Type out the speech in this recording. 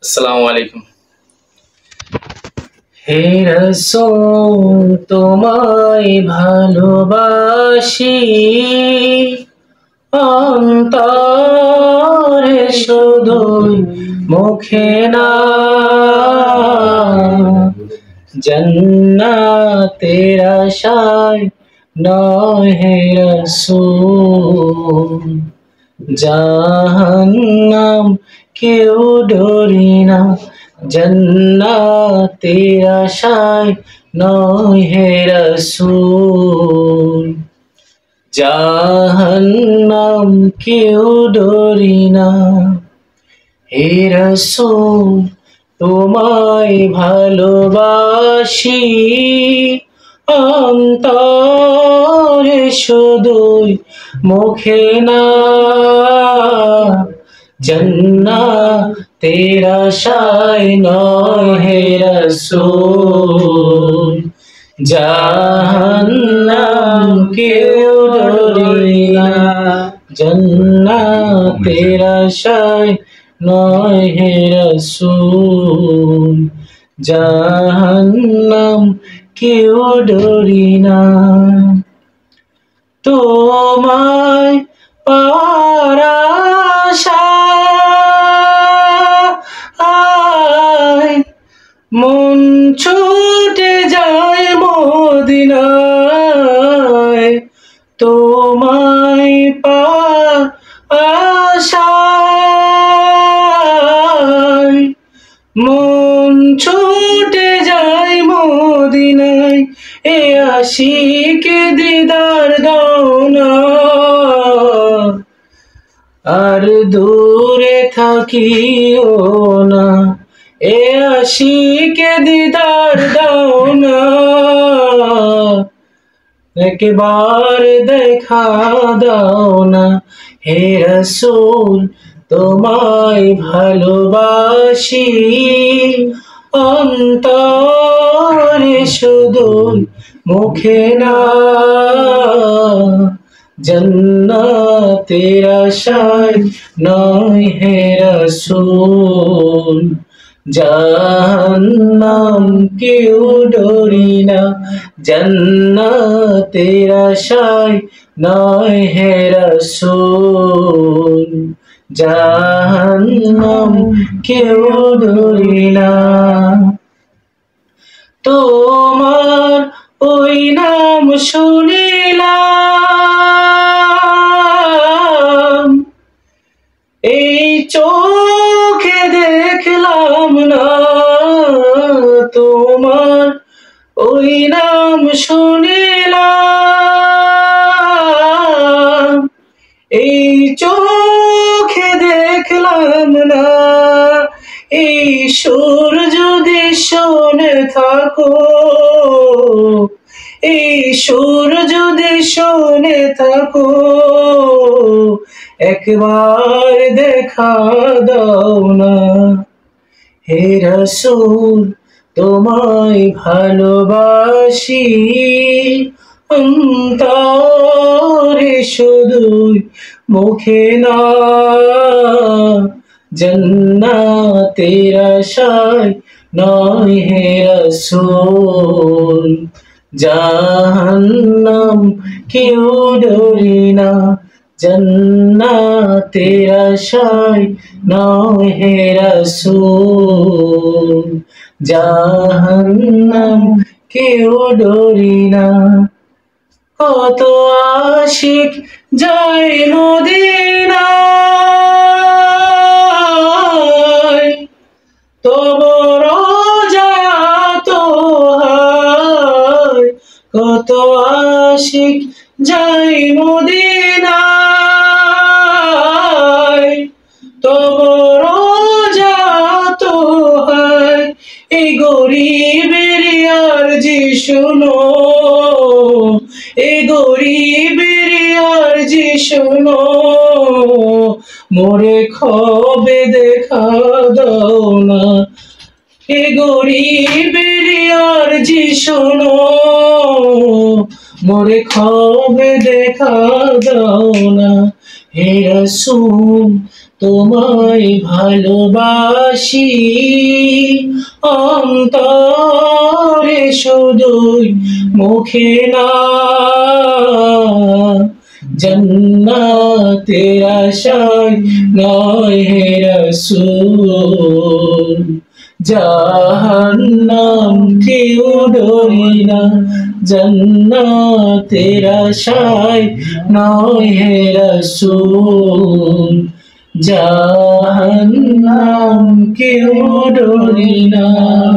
আসসালামু আলাইকুম। হে রাসূল তোমায় ভালোবাসি অন্তরে শুধুই মুখে না, জান্নাতের আশায় নয় হে রাসূল, জাহান্নাম কেউ ডরি না, জান্নাতের আশায় নয় হে রাসূল, জাহান্নাম কেউ ডরি না। হে রাসূল তোমায় ভালোবাসি অন্তরে শুধুই মুখে না, জান্নাতের আশায় নয় হে রাসূল, জাহান্নাম কেউ ডরি না, জান্নাতের আশায় নয় হে রাসূল, জাহান্নাম কেউ ডরি না। তোমায় পাওয়ার আশায় মন ছুটে যায় মদিনায়, তোমায় পাওয়ার আশায় মন ছুটে যায় মদিনায়, এ আশিক দিদার দাও না, আর দূরে থাকিও না, এ আশিক দিদার দাও না, একবার দেখা দাও না। হে রাসূল তোমায় ভালোবাসি অন্তরে শুধুই মুখে না, জান্নাতের আশায় নয় হে রাসূল, জাহান্নাম কেউ ডরি না, জান্নাতের আশায় নয় হে রাসূল, জাহান্নাম কেউ ডরি না। তোমার ওই নাম শুনিলাম, এই চোখে দেখলাম না, তোমার ওই নাম শুনিলাম, এই চোখে দেখলাম না, এই সুর যদি শুনে থাকো, এই সুর যদি শুনে থাকো, একবার দেখা দাও না। হে রাসূল তোমায় ভালোবাসি অন্তরে শুধুই মুখে না, জান্নাতের আশায় নয় হে রাসূল, জাহান্নাম কেউ ডরি না, জান্নাতের আশায় নয় হে রাসূল, জাহান্নাম কেউ ডরি না। কত আশিক যায় মদিনায়, তবু রোজায় আতহায়, কত আশিক যায় মদিনায়, তবু রোজায় আতহায়, এই গরিবের আরজি শুনো, এই গরিবের আরজি শুনো, মোরে খবে দেখা দাও না, এই গরিবের আরজি শুনো, মোরে খবে দেখা দাও না। হে রাসূল তোমায় ভালোবাসি অন্তরে শুধুই মুখে না জান্নাতের আশায় নয় হে রাসূল জাহান্নাম কেউ ডরি না জান্নাতের আশায় নয় হে রাসূল জাহান্নাম কেউ ডরি না।